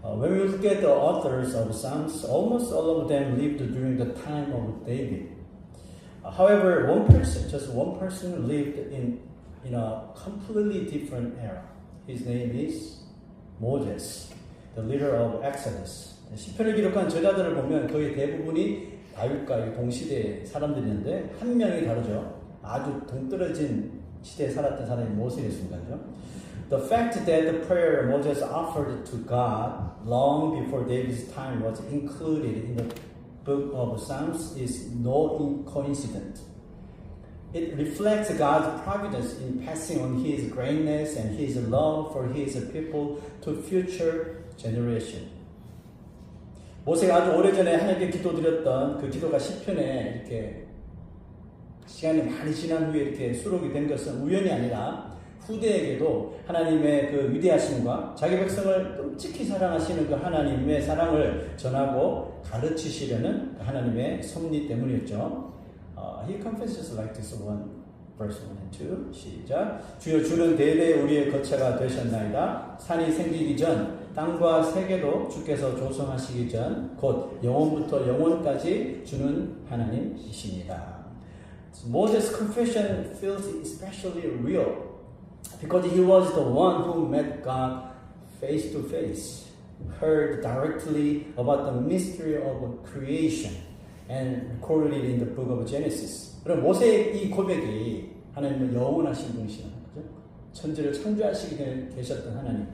When we look at the authors of Psalms, almost all of them lived during the time of David. However, just one person lived in a completely different era. His name is Moses, the leader of Exodus. 시편을 기록한 저자들을 보면 거의 대부분이 다윗과 동시대 사람들이었는데 한 명이 다르죠. 아주 동떨어진 시대에 살았던 사람이 모세였습니다죠. The fact that the prayer Moses offered to God long before David's time was included in the book of Psalms is no coincidence. It reflects God's providence in passing on His greatness and His love for His people to future generation. 모세가 아주 오래전에 하나님께 기도드렸던 그 기도가 시편에 이렇게 시간이 많이 지난 후에 이렇게 수록이 된 것은 우연이 아니라 후대에게도 하나님의 그 위대하심과 자기 백성을 끔찍히 사랑하시는 그 하나님의 사랑을 전하고 가르치시려는 하나님의 섭리 때문이었죠. He confesses like this one verse 1 and 2 시작. 주여 주는 대대 우리의 거처가 되셨나이다. 산이 생기기 전 땅과 세계도 주께서 조성하시기 전 곧 영원부터 영원까지 주는 하나님이십니다. Moses' confession feels especially real because he was the one who met God face to face, heard directly about the mystery of creation, and recorded it in the book of Genesis. 그럼 모세의 이 고백이 하나님은 영원하신 분이시라는 거죠. 천지를 창조하시게 되셨던 하나님.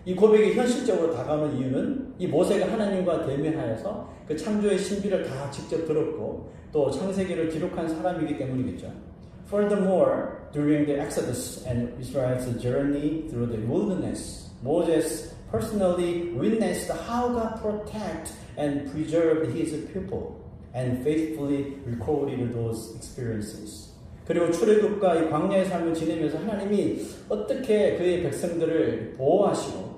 이 고백이 현실적으로 다가오는 이유는 이 모세가 하나님과 대면하여서 그 창조의 신비를 다 직접 들었고 또 창세기를 기록한 사람이기 때문이겠죠. Furthermore, during the Exodus and Israel's journey through the wilderness, Moses personally witnessed how God protected and preserved his people and faithfully recorded those experiences. 그리고 출애굽과 이 광야의 삶을 지내면서 하나님이 어떻게 그의 백성들을 보호하시고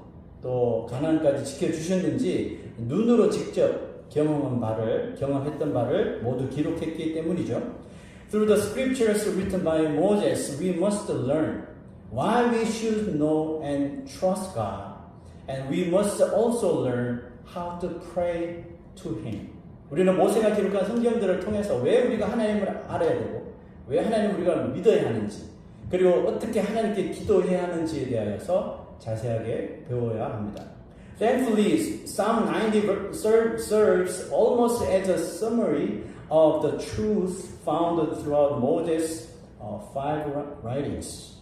또 가나안까지 지켜주셨는지 눈으로 직접 경험했던 바를 모두 기록했기 때문이죠. Through the scriptures written by Moses, we must learn why we should know and trust God, and we must also learn how to pray to Him. 우리는 모세가 기록한 성경들을 통해서 왜 우리가 하나님을 알아야 되고 왜 하나님을 우리가 믿어야 하는지 그리고 어떻게 하나님께 기도해야 하는지에 대하여서 자세하게 배워야 합니다. Thankfully, Psalm 90 serves almost as a summary of the truth found throughout Moses' 5 writings.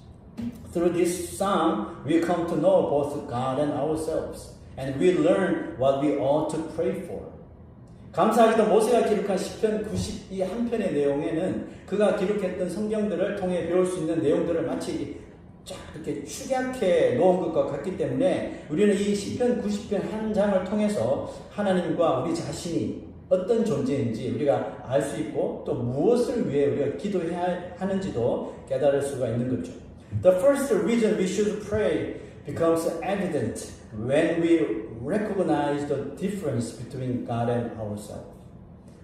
Through this psalm, we come to know both God and ourselves, and we learn what we ought to pray for. 감사하게도 모세가 기록한 시편 91편의 내용에는 그가 기록했던 성경들을 통해 배울 수 있는 내용들을 마치 쫙 이렇게 축약해 놓은 것과 같기 때문에 우리는 이 시편 90편 한 장을 통해서 하나님과 우리 자신이 어떤 존재인지 우리가 알 수 있고 또 무엇을 위해 우리가 기도해야 하는지도 깨달을 수가 있는 거죠. The first reason we should pray becomes evident when we recognize the difference between God and ourselves.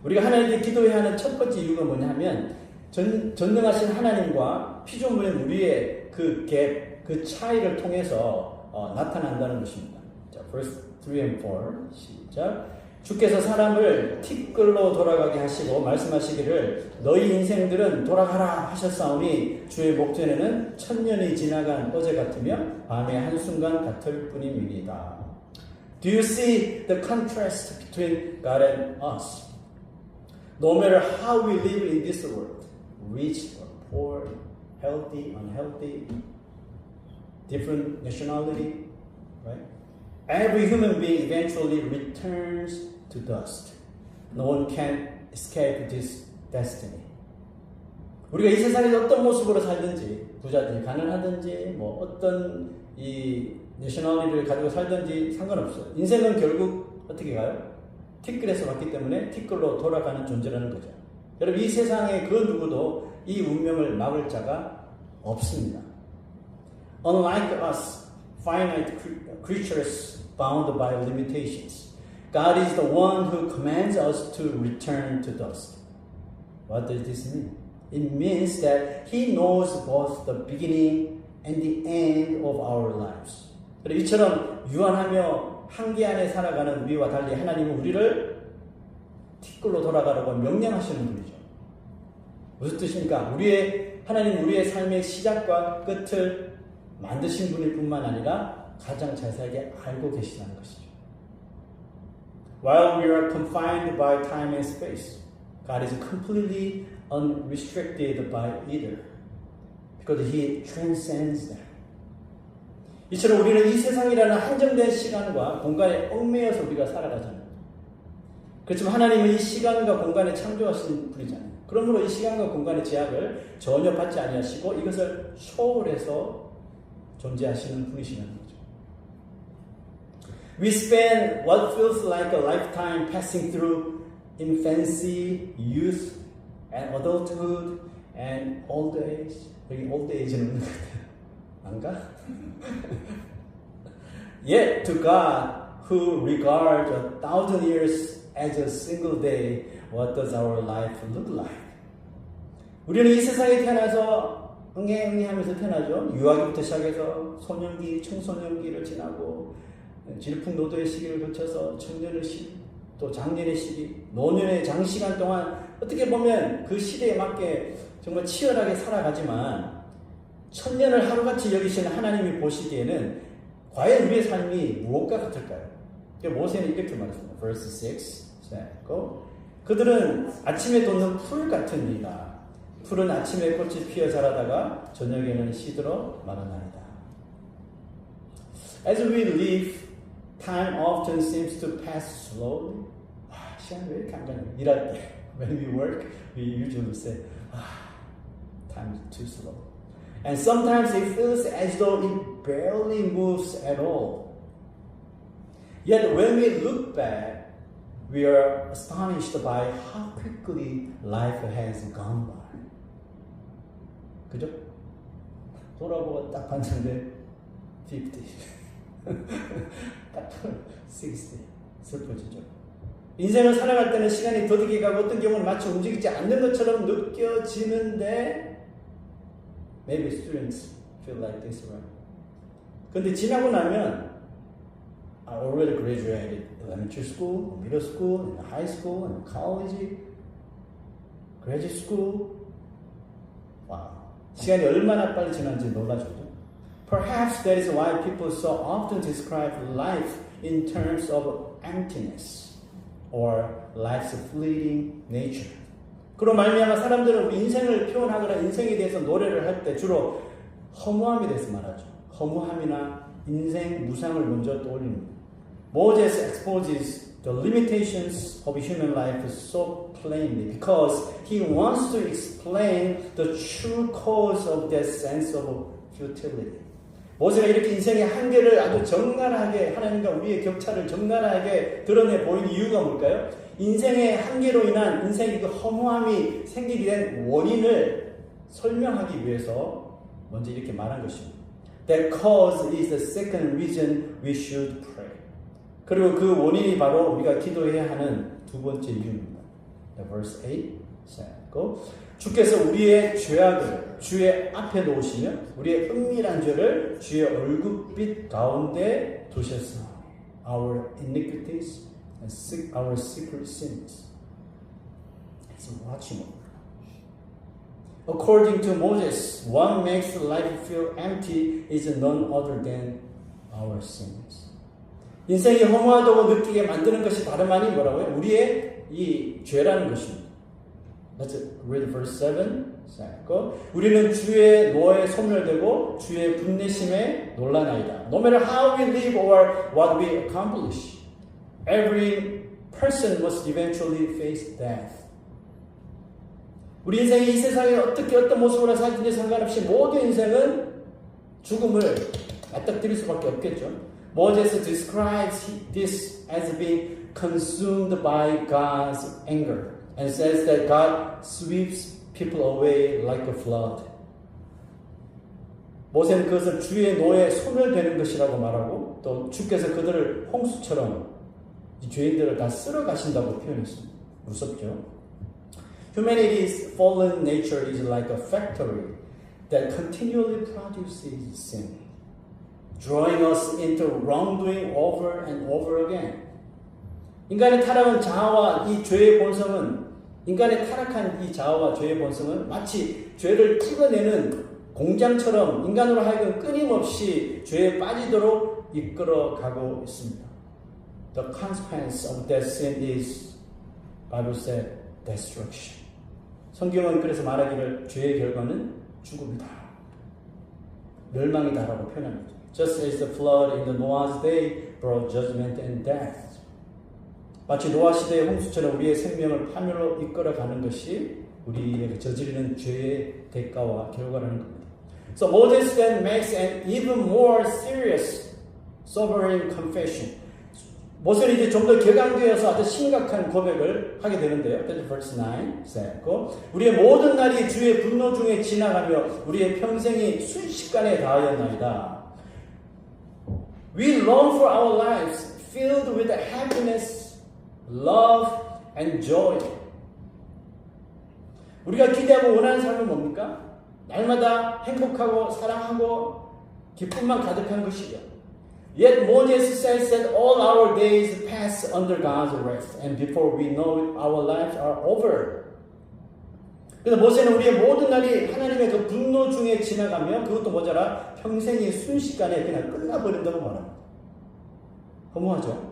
우리가 하나님께 기도해야 하는 첫 번째 이유가 뭐냐면 전능하신 하나님과 피조물인 우리의 그 갭, 그 차이를 통해서 나타난다는 것입니다. 자, verse 3 and 4 시작. 주께서 사람을 티끌로 돌아가게 하시고 말씀하시기를 너희 인생들은 돌아가라 하셨사오니 주의 목전에는 천년이 지나간 어제 같으며 밤의 한순간 같을 뿐입니다. Do you see the contrast between God and us? No matter how we live in this world, rich or poor, healthy, unhealthy, different nationality, right? Every human being eventually returns to dust. No one can escape this destiny. 우리가 이 세상에서 어떤 모습으로 살든지, 부자든지, 가난하든지, 뭐 어떤 이 내셔널리티를 가지고 살든지 상관없어요. 인생은 결국 어떻게 가요? 티끌에서 왔기 때문에 티끌로 돌아가는 존재라는 거죠. 여러분 이 세상에 그 누구도 이 운명을 막을 자가 없습니다. Unlike us, finite creatures bound by limitations, God is the one who commands us to return to dust. What does this mean? It means that He knows both the beginning and the end of our lives. 이처럼 유한하며 한계 안에 살아가는 우리와 달리 하나님은 우리를 티끌로 돌아가라고 명령하시는 분이죠. 무슨 뜻입니까? 하나님 우리의 삶의 시작과 끝을 만드신 분일 뿐만 아니라 가장 자세하게 알고 계시다는 것이죠. While we are confined by time and space, God is completely unrestricted by either, because He transcends them. 이처럼 우리는 이 세상이라는 한정된 시간과 공간에 얽매여서 우리가 살아가잖아요. 그렇지만 하나님은 이 시간과 공간에 창조하신 분이잖아요. 그러므로 이 시간과 공간의 제약을 전혀 받지 아니하시고 이것을 초월해서 존재하시는 분이시라는 거죠. We spend what feels like a lifetime passing through infancy, youth, and adulthood, and old age. 여기 old age는 없는 것 같아요. 안가? Yet to God, who regards 1,000 years as a single day, what does our life look like? 우리는 이 세상에 태어나서 응애응애하면서 태어나죠. 유아기부터 시작해서 소년기, 청소년기를 지나고 질풍노도의 시기를 거쳐서 청년의 시기, 또 장년의 시기, 노년의 장시간 동안 어떻게 보면 그 시대에 맞게 정말 치열하게 살아가지만 천년을 하루같이 여기시는 하나님이 보시기에는 과연 우리의 삶이 무엇과 같을까요? 모세는 이렇게 말했습니다. Verse 6. 그들은 아침에 돋는 풀 같은 이다. 풀은 아침에 꽃이 피어 자라다가 저녁에는 시들어 마르나이다. As we live, time often seems to pass slowly. 시간이 왜 이렇게 안 가냐. 일할 때, when we work, we usually say, time is too slow. And sometimes it feels as though it barely moves at all. Yet when we look back, we are astonished by how quickly life has gone by. 그죠? 돌아보고 딱 봤는데 50, 딱 60, 슬퍼지죠. 인생을 살아갈 때는 시간이 더디게 가고 어떤 경우는 마치 움직이지 않는 것처럼 느껴지는데 Maybe students feel like this, right? 근데 지나고 나면 I already graduated elementary school, middle school, high school, and college, graduate school. Wow. 시간이 얼마나 빨리 지났는지 놀라죠. Perhaps that is why people so often describe life in terms of emptiness or life's fleeting nature. 그로 말미암아 사람들은 인생을 표현하거나 인생에 대해서 노래를 할 때 주로 허무함에 대해서 말하죠. 허무함이나 인생 무상을 먼저 떠올립니다. Moses exposes the limitations of human life so plainly because he wants to explain the true cause of that sense of futility. 모세가 이렇게 인생의 한계를 아주 적나라하게 하나님과 우리의 격차를 적나라하게 드러내 보이는 이유가 뭘까요? 인생의 한계로 인한 인생의 그 허무함이 생기게 된 원인을 설명하기 위해서 먼저 이렇게 말한 것입니다. That cause is the second reason we should pray. 그리고 그 원인이 바로 우리가 기도해야 하는 두 번째 이유입니다. Verse 8 주께서 우리의 죄악을 주의 앞에 놓으시며 우리의 은밀한 죄를 주의 얼굴빛 가운데 두셨으나 our iniquities and our secret sins. He's watching over. According to Moses, what makes life feel empty is none other than our sins. 인생이 허무하다고 느끼게 만드는 것이 다름 아닌 뭐라고요? 우리의 이 죄라는 것입니다. Let's read verse 7. 우리는 주의 노에 소멸되고 주의 분내심에 놀라나이다. No matter how we live or what we accomplish, every person must eventually face death. 우리 인생이 이 세상에 어떻게 어떤 모습으로 살든지 상관없이 모든 인생은 죽음을 맞닥뜨릴 수밖에 없겠죠. Moses describes this as being consumed by God's anger and says that God sweeps people away like a flood. 모세는 그것을 주의 노에 소멸되는 것이라고 말하고 또 주께서 그들을 홍수처럼 이 죄인들을 다 쓸어 가신다고 표현했습니다. 무섭죠? Humanity's fallen nature is like a factory that continually produces sin. drawing us into wrongdoing over and over again. 인간의 타락한 자아와 이 죄의 본성은 인간의 타락한 이 자아와 죄의 본성은 마치 죄를 찍어내는 공장처럼 인간으로 하여금 끊임없이 죄에 빠지도록 이끌어가고 있습니다. The consequence of that sin is, Bible said, destruction. 성경은 그래서 말하기를 죄의 결과는 죽음이다, 멸망이다라고 표현합니다. Just as the flood in the Noah's day brought judgment and death. 마치 노아 시대의 홍수처럼 우리의 생명을 파멸로 이끌어가는 것이 우리에게 저지르는 죄의 대가와 결과라는 겁니다. So Moses then makes an even more serious, sobering confession. 모세는 이제 좀 더 격앙되어서 아주 심각한 고백을 하게 되는데요. That's verse 9. 우리의 모든 날이 주의 분노 중에 지나가며 우리의 평생이 순식간에 다하였나이다. We long for our lives filled with happiness, love, and joy. 우리가 기대하고 원하는 삶은 뭡니까? 날마다 행복하고 사랑하고 기쁨만 가득한 것이죠. Yet Moses says that all our days pass under God's wrath, and before we know it, our lives are over. 그래서 모세는 우리의 모든 날이 하나님의 그 분노 중에 지나가며 그것도 모자라 평생이 순식간에 그냥 끝나버린다고 말합니다. 허무하죠?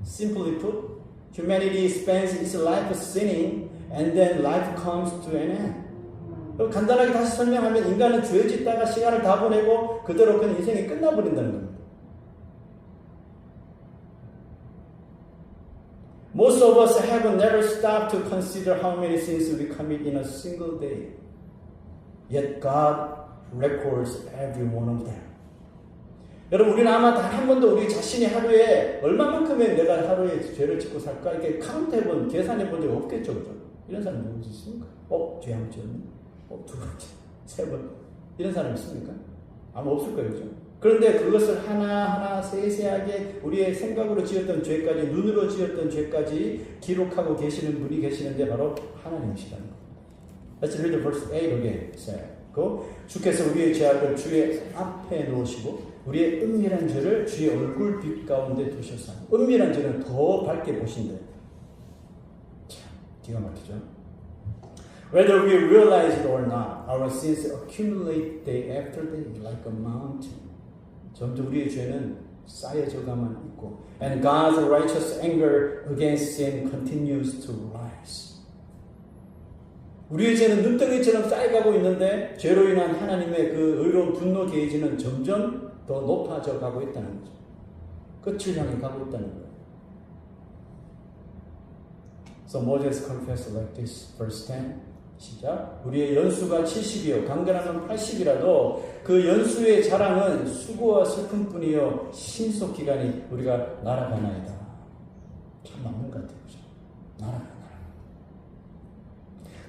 Simply put, humanity spends its life sinning, and then life comes to an end. 간단하게 다시 설명하면 인간은 죄 짓다가 시간을 다 보내고 그대로 그냥 인생이 끝나버린다는 겁니다. Most of us have never stopped to consider how many sins we commit in a single day. Yet God records every one of them. 여러분, 우리는 아마 단 한 번도 우리 자신이 하루에 얼마만큼의 내가 하루에 죄를 짓고 살까 이렇게 카운트해본, 계산해본 적이 없겠죠, 그죠? 이런 사람 누구 있습니까? 죄 한 번 지었네? 두 번째, 세 번. 이런 사람 있습니까? 아마 없을 거예요, 그죠? 그런데 그것을 하나하나 세세하게 우리의 생각으로 지었던 죄까지, 눈으로 지었던 죄까지 기록하고 계시는 분이 계시는데 바로 하나님이시라는 겁니다. Let's read verse 8 again. 주께서 우리의 죄악을 주의 앞에 놓으시고 우리의 은밀한 죄를 주의 얼굴빛 가운데 두셨사. 은밀한 죄는 더 밝게 보신대. 참, 기가 막히죠. Whether we realize it or not, our sins accumulate day after day like a mountain. 점점 우리의 죄는 쌓여져가만 있고, and God's righteous anger against sin continues to rise. 우리의 죄는 눈덩이처럼 쌓여가고 있는데 죄로 인한 하나님의 그 의로운 분노 게이지는 점점 더 높아져 가고 있다는 거죠. 끝을 향해 가고 있다는 거예요. So Moses confessed like this, verse 10. 시작. 우리의 연수가 70이요 강건하면 80이라도 그 연수의 자랑은 수고와 슬픔뿐이요 신속기간이 우리가 날아가나이다. 참 맞는 것 같아요. 날아가.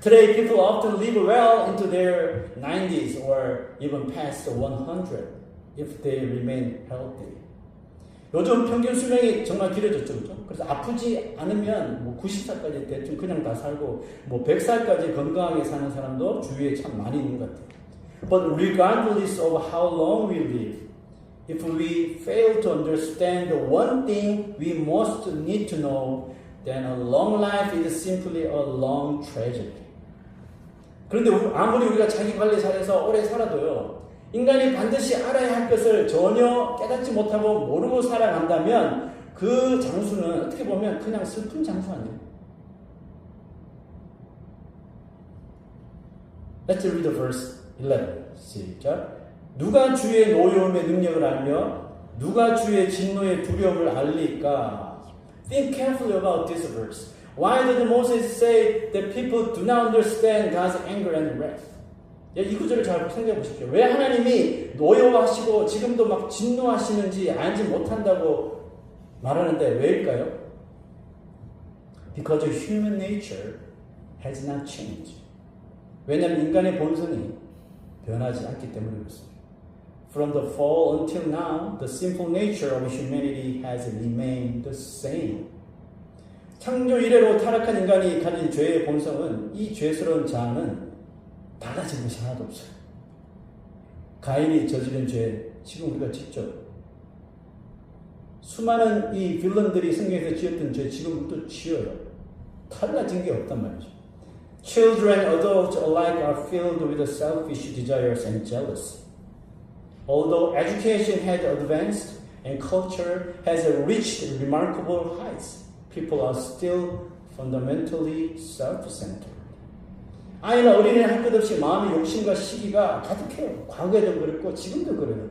Today people often live well into their 90s or even past 100 if they remain healthy. 요즘 평균 수명이 정말 길어졌죠, 그렇죠? 그래서 아프지 않으면 뭐 90살까지 대충 그냥 다 살고 뭐 100살까지 건강하게 사는 사람도 주위에 참 많이 있는 것 같아요. But regardless of how long we live, if we fail to understand the one thing we most need to know, then a long life is simply a long tragedy. 그런데 아무리 우리가 자기 관리 잘해서 오래 살아도요, 인간이 반드시 알아야 할 것을 전혀 깨닫지 못하고 모르고 살아간다면 그 장수는 어떻게 보면 그냥 슬픈 장수 아니에요. Let's read the verse 11. 시작. 누가 주의 노여움의 능력을 알며 누가 주의 진노의 두려움을 알리까? Think carefully about this verse. Why did Moses say that people do not understand God's anger and wrath? 이 구절을 잘 생각해 보십시오. 왜 하나님이 노여워하시고 지금도 막 진노하시는지 알지 못한다고 말하는데 왜일까요? Because human nature has not changed. 왜냐하면 인간의 본성이 변하지 않기 때문에 그렇습니다. From the fall until now, the sinful nature of humanity has remained the same. 창조 이래로 타락한 인간이 가진 죄의 본성은 이 죄스러운 자아는 달라진 것이 하나도 없어요. 가인이 저지른 죄, 지금 우리가 짓죠. 수많은 이 빌런들이 성경에서 지었던 죄 지금도 지어요. 달라진 게 없단 말이죠. Children and adults alike are filled with selfish desires and jealousy. Although education has advanced and culture has reached remarkable heights, people are still fundamentally self-centered. 아이나 어린이는 할 것 없이 마음의 욕심과 시기가 가득해요. 과거에도 그랬고 지금도 그래요.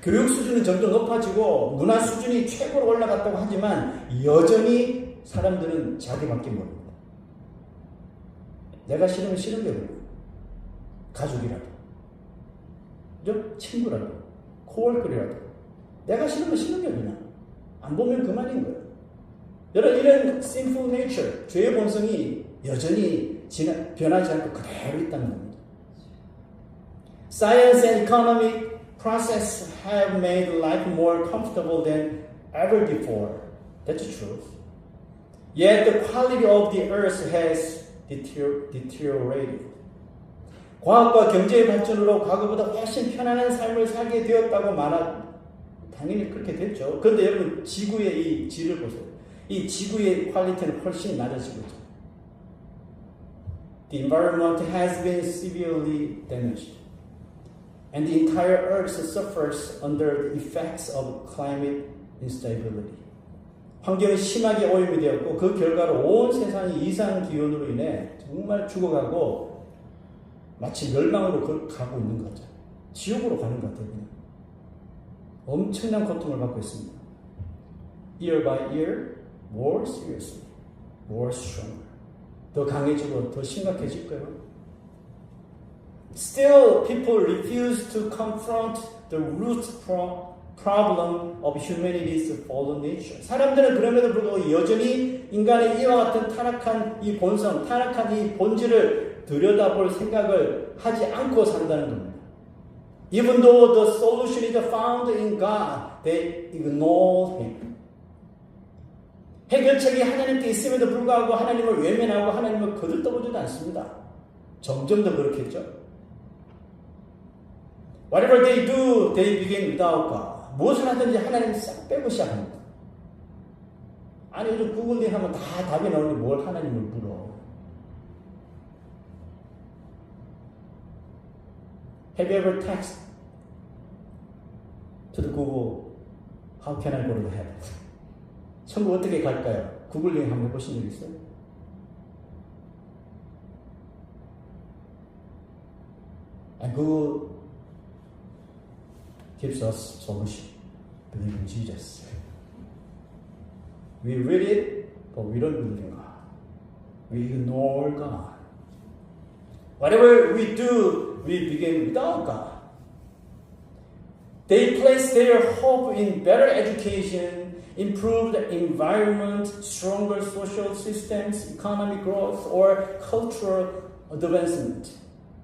교육 수준은 점점 높아지고 문화 수준이 최고로 올라갔다고 하지만 여전히 사람들은 자기밖에 모릅니다. 내가 싫으면 싫은 게 뭐예요? 가족이라도, 친구라도, 코월거리라도 내가 싫으면 싫은 게 그냥 안 보면 그만인 거예요. 여러분 이런 sinful nature, 죄의 본성이 여전히 변하지 않고 그대로 있다는 겁니다. Science and economic process have made life more comfortable than ever before. That's the truth. Yet the quality of the earth has deteriorated. 과학과 경제의 발전으로 과거보다 훨씬 편안한 삶을 살게 되었다고 당연히 그렇게 됐죠. 그런데 여러분 지구의 이 질을 보세요. 이 지구의 퀄리티는 훨씬 낮아지고 있죠. The environment has been severely damaged, and the entire Earth suffers under the effects of climate instability. 환경이 심하게 오염이 되었고 그 결과로 온 세상이 이상 기온으로 인해 정말 죽어가고 마치 멸망으로 가고 있는 거죠. 지옥으로 가는 것 같아요. 그냥. 엄청난 고통을 받고 있습니다. Year by year, more seriously, more stronger. 더 강해지고 더 심각해질 거예요. Still, people refuse to confront the root problem of humanity's fallen nature. 사람들은 그럼에도 불구하고 여전히 인간의 이와 같은 타락한 이 본성, 타락한 이 본질을 들여다볼 생각을 하지 않고 산다는 겁니다. Even though the solution is found in God, they ignore Him. 해결책이 하나님께 있음에도 불구하고 하나님을 외면하고 하나님을 거들떠보지도 않습니다. 점점 더 그렇겠죠. Whatever they do, they begin without God. 무엇을 하든지 하나님 싹 빼고 시작합니다. 아니 요즘 구글링 하면 다 답이 나오는데 뭘 하나님을 물어. Have you ever texted to the Google, how can I go to heaven? 천국 어떻게 갈까요? 구글링 한번 해보신 적 있어요? And Google gives us solution. Believe in Jesus. We read it, but we don't believe in God. We ignore God. Whatever we do, we begin without God. They place their hope in better education, improved environment, stronger social systems, economic growth, or cultural advancement.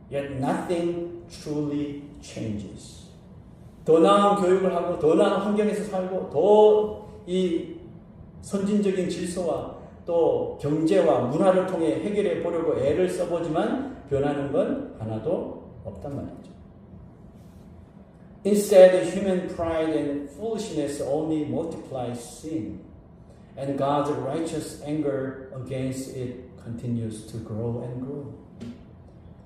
Yet nothing truly changes. 더 나은 교육을 하고 더 나은 환경에서 살고 더 이 선진적인 질서와 또 경제와 문화를 통해 해결해 보려고 애를 써보지만 변하는 건 하나도 없단 말이죠. Instead, human pride and foolishness only multiplies sin, and God's righteous anger against it continues to grow and grow.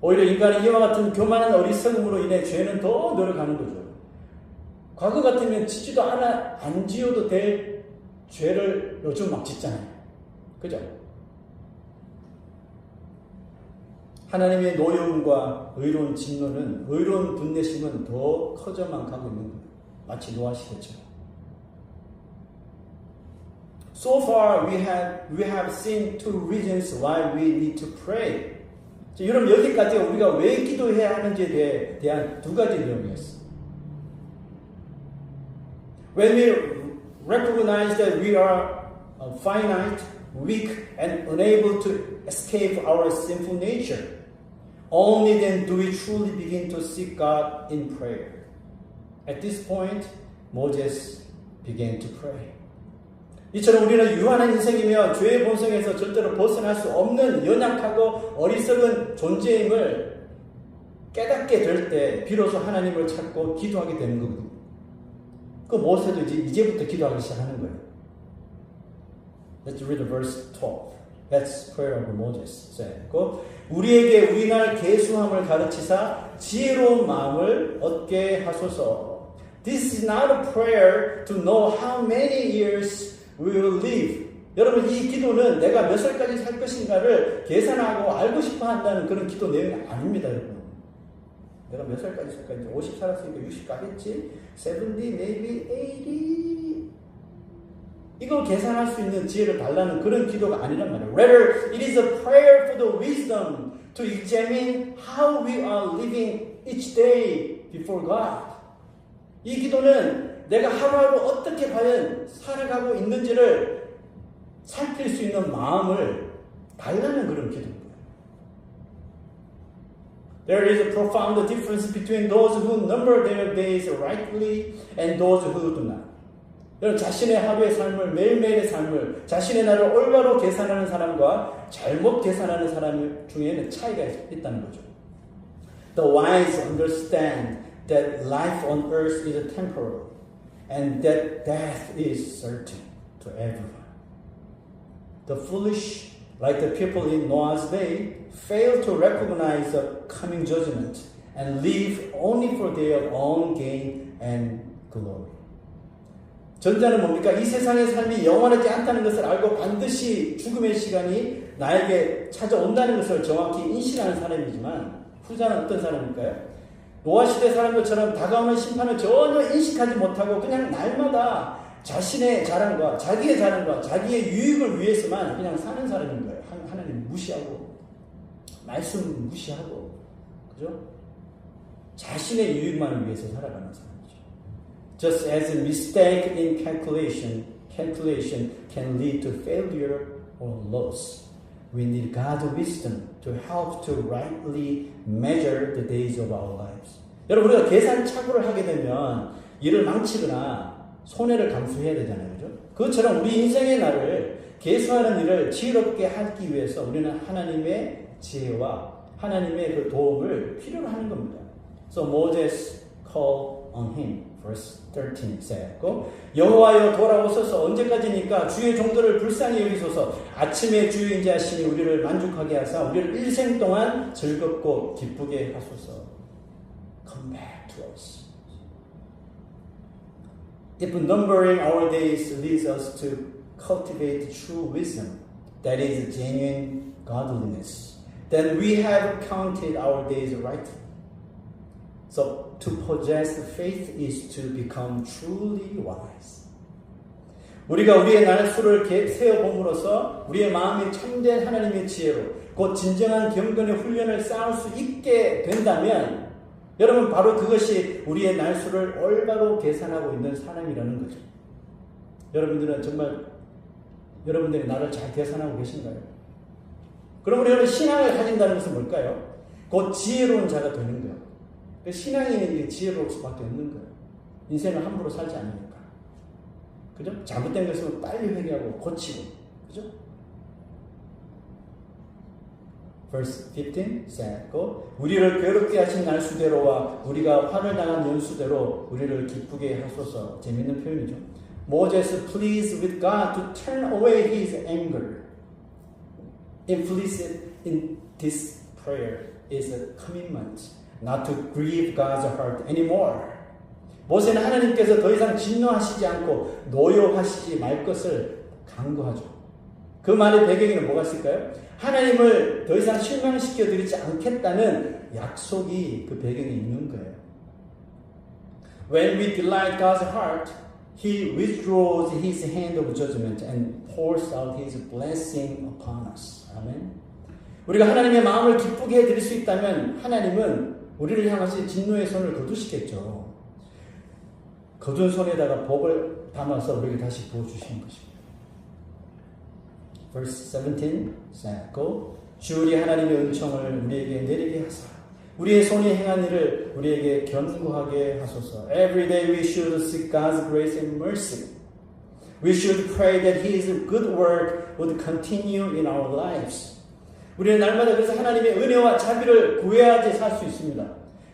오히려 인간의 이와 같은 교만한 어리석음으로 인해 죄는 더 늘어가는 거죠. 과거 같으면 짓지도 안 지어도 될 죄를 요즘 막 짓잖아요. 그죠? 하나님의 노여움과 의로운 진노는, 의로운 분내심은 더 커져만 가고 있는 거예요. 마치 노아시대처럼. So far, we have seen two reasons why we need to pray. 여러분, 여기까지 우리가 왜 기도해야 하는지에 대한 두 가지 내용이었어요. When we recognize that we are finite, weak, and unable to escape our sinful nature, only then do we truly begin to seek God in prayer. At this point, Moses began to pray. 이처럼 우리는 유한한 인생이며 죄의 본성에서 절대로 벗어날 수 없는 연약하고 어리석은 그 모세도 이제부터 기도하기 시작하는 거예요. Let's read verse 12. That's prayer of Moses. 우리에게 우리날 계수함을 가르치사 지혜로운 마음을 얻게 하소서. This is not a prayer to know how many years we will live. 여러분 이 기도는 내가 몇 살까지 살 것인가를 계산하고 알고 싶어 한다는 그런 기도 내용이 아닙니다, 여러분. 내가 몇 살까지 살까? 이제 50 살았으니까 60 가겠지? 70, maybe 80. 이거 계산할 수 있는 지혜를 달라는 그런 기도가 아니란 말이에요. Rather, it is a prayer for the wisdom to examine how we are living each day before God. 이 기도는 내가 하루하루 어떻게 과연 살아가고 있는지를 살필 수 있는 마음을 달라는 그런 기도입니다. There is a profound difference between those who number their days rightly and those who do not. 여러분 자신의 하루의 삶을 매일매일의 삶을 자신의 날을 올바로 계산하는 사람과 잘못 계산하는 사람 중에는 차이가 있다는 거죠. The wise understand that life on earth is temporal and that death is certain to everyone. The foolish, like the people in Noah's day, fail to recognize the coming judgment and live only for their own gain and glory. 전자는 뭡니까? 이 세상의 삶이 영원하지 않다는 것을 알고 반드시 죽음의 시간이 나에게 찾아온다는 것을 정확히 인식하는 사람이지만 후자는 어떤 사람일까요? 노아 시대 사람들처럼 다가오는 심판을 전혀 인식하지 못하고 그냥 날마다 자신의 자랑과 자기의 자랑과 자기의 유익을 위해서만 그냥 사는 사람인 거예요. 하나님 무시하고 말씀 무시하고 그죠? 자신의 유익만을 위해서 살아가는 사람이죠. Just as a mistake in calculation can lead to failure or loss. We need God's wisdom to help to rightly measure the days of our lives. 여러분 우리가 계산 착오를 하게 되면 일을 망치거나 손해를 감수해야 되잖아요. 그죠? 그것처럼 우리 인생의 날을 계수하는 일을 지혜롭게 하기 위해서 우리는 하나님의 지혜와 하나님의 그 도움을 필요로 하는 겁니다. So Moses called on him. Verse 13 says, 여호와여 돌아오소서 언제까지니까 주의 종들을 불쌍히 여기소서 아침에 주의 인자하시니 우리를 만족하게 하사 우리를 일생 동안 즐겁고 기쁘게 하소서. Come back to us. If numbering our days leads us to cultivate true wisdom, that is genuine godliness, then we have counted our days rightly. So to possess faith is to become truly wise. 우리가 우리의 날수를 세어봄으로써 우리의 마음이 참된 하나님의 지혜로 곧 진정한 경건의 훈련을 쌓을 수 있게 된다면 여러분 바로 그것이 우리의 날수를 올바로 계산하고 있는 사람이라는 거죠. 여러분들은 정말 여러분들이 나를 잘 계산하고 계신가요? 그럼 우리는 신앙을 가진다는 것은 뭘까요? 곧 지혜로운 자가 되는 거예요. 신앙이 지혜로울 수밖에 없는 거예요. 인생을 함부로 살지 않으니까. 그죠? 잘못된 것은 빨리 회개하고 고치고. 그죠? Verse 15 said, 우리를 괴롭게 하신 날수대로와 우리가 화를 당한 연수대로 우리를 기쁘게 하소서. 재밌는 표현이죠. Moses pleads with God to turn away his anger. Implicit in this prayer is a commitment not to grieve God's heart anymore. 모세는 하나님께서 더 이상 진노하시지 않고 노여하시지 말 것을 강구하죠. 그 말의 배경에는 뭐가 있을까요? 하나님을 더 이상 실망시켜 드리지 않겠다는 약속이 그 배경에 있는 거예요. When we delight God's heart, He withdraws His hand of judgment and pours out His blessing upon us. 아멘. 우리가 하나님의 마음을 기쁘게 해드릴 수 있다면 하나님은 우리를 향하신 진노의 손을 거두시겠죠. 거둔 손에다가 복을 담아서 우리에게 다시 부어주시는 것입니다. Verse 17 says, 주 우리 하나님의 은총을 우리에게 내리게 하사 우리의 손이 행한 일을 우리에게 견고하게 하소서. Every day we should seek God's grace and mercy. We should pray that His good work would continue in our lives. 우리는 날마다 그래서 하나님의 은혜와 자비를 구해야지 살 수 있습니다.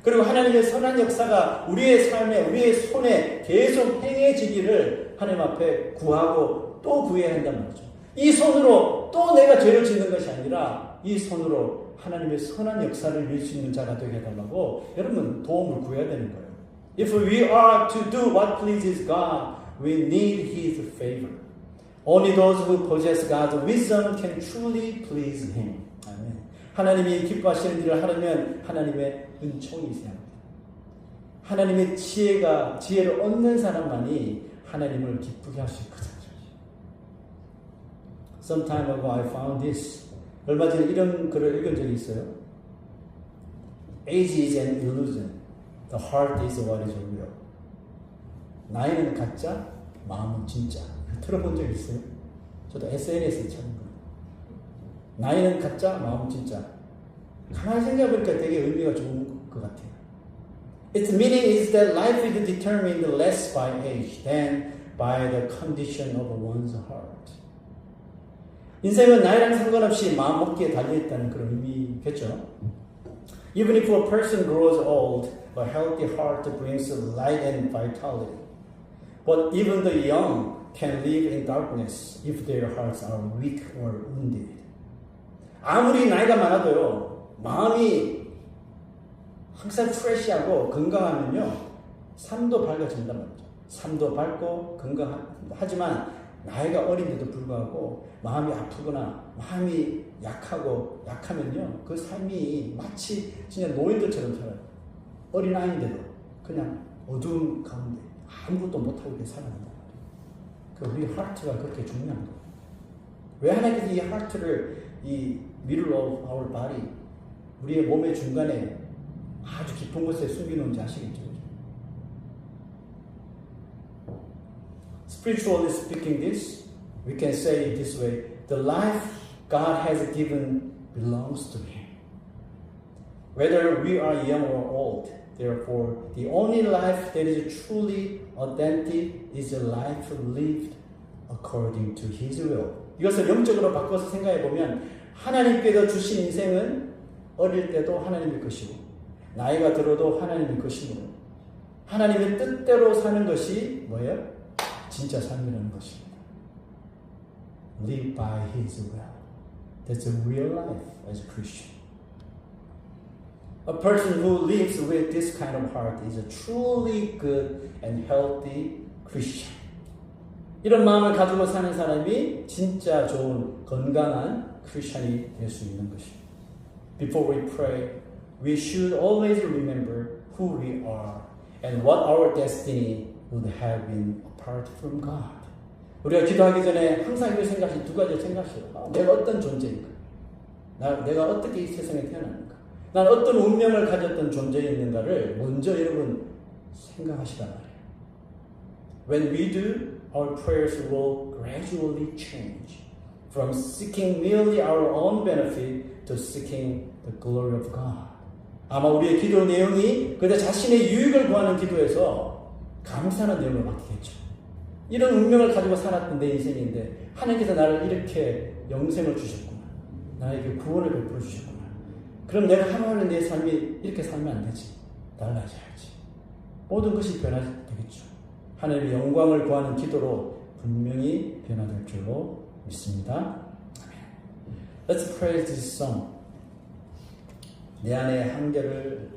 그리고 하나님의 선한 역사가 우리의 삶에, 우리의 손에 계속 행해지기를 하나님 앞에 구하고 또 구해야 한단 말이죠. 이 손으로 또 내가 죄를 짓는 것이 아니라 이 손으로 하나님의 선한 역사를 이룰 수 있는 자가 되게 해달라고 여러분 도움을 구해야 되는 거예요. If we are to do what pleases God, we need His favor. Only those who possess God's wisdom can truly please Him. 아멘. 하나님이 기뻐하시는 일을 하려면 하나님의 은총이 있어야 합니다. 하나님의 지혜를 얻는 사람만이 하나님을 기쁘게 할 수 있거든요. Some time ago I found this. 얼마 전에 이런 글을 읽은 적이 있어요. Age is an illusion. The heart is what is real. 나이는 가짜, 마음은 진짜. 들어본 적 있어요? 저도 SNS에 찾은 거예요. 나이는 가짜, 마음은 진짜. 가만히 생각해보니까 되게 의미가 좋은 것 같아요. Its meaning is that life is determined less by age than by the condition of one's heart. 인생은 나이랑 상관없이 마음먹기에 달려있다는 그런 의미겠죠. Even if a person grows old, a healthy heart brings light and vitality. But even the young can live in darkness if their hearts are weak or wounded. 아무리 나이가 많아도요, 마음이 항상 프레시하고 건강하면요, 삶도 밝아진단 말이죠. 삶도 밝고 건강하지만 나이가 어린데도 불구하고 마음이 아프거나 마음이 약하면요, 그 삶이 마치 진짜 노인들처럼 살아요. 어린아이인데도 그냥 어두운 가운데 아무것도 못하고 이렇게 살아간단 말이에요. 우리 하트가 그렇게 중요한 거예요. 왜 하나님께서 이 하트를 이 middle of our body, 우리의 몸의 중간에 아주 깊은 곳에 숨겨놓은지 아시겠죠? Spiritually speaking this, we can say it this way, the life God has given belongs to Him. Whether we are young or old, therefore, the only life that is truly authentic is a life lived according to His will. 이것을 영적으로 바꿔서 생각해 보면 하나님께서 주신 인생은 어릴 때도 하나님의 것이고 나이가 들어도 하나님의 것이므로 하나님의 뜻대로 사는 것이 뭐예요? 진짜 삶이라는 것입니다. Live by His will. That's a real life as a Christian. A person who lives with this kind of heart is a truly good and healthy Christian. 이런 마음을 가지고 사는 사람이 진짜 좋은 건강한 크리스천이 될 수 있는 것입니다. Before we pray, we should always remember who we are and what our destiny would have been apart from God. 우리가 기도하기 전에 항상 이걸 생각하시 두 가지를 생각하셔요. 내가 어떤 존재인가? 내가 어떻게 이 세상에 태어났는가? 난 어떤 운명을 가졌던 존재였는가를 먼저 여러분 생각하시란 말이에요. When we do, our prayers will gradually change from seeking merely our own benefit to seeking the glory of God. 아마 우리의 기도 내용이 그저 자신의 유익을 구하는 기도에서 감사하는 내용을 바뀌겠죠. 이런 운명을 가지고 살았던 내 인생인데 하나님께서 나를 이렇게 영생을 주셨구나. 나에게 구원을 베풀어 주셨구나. 그럼 내가 하루하루 내 삶이 이렇게 살면 안 되지. 달라져야지. 모든 것이 변화되겠죠. 하나님의 영광을 구하는 기도로 분명히 변화될 줄로 믿습니다. Let's pray this song. 내 안에 한계를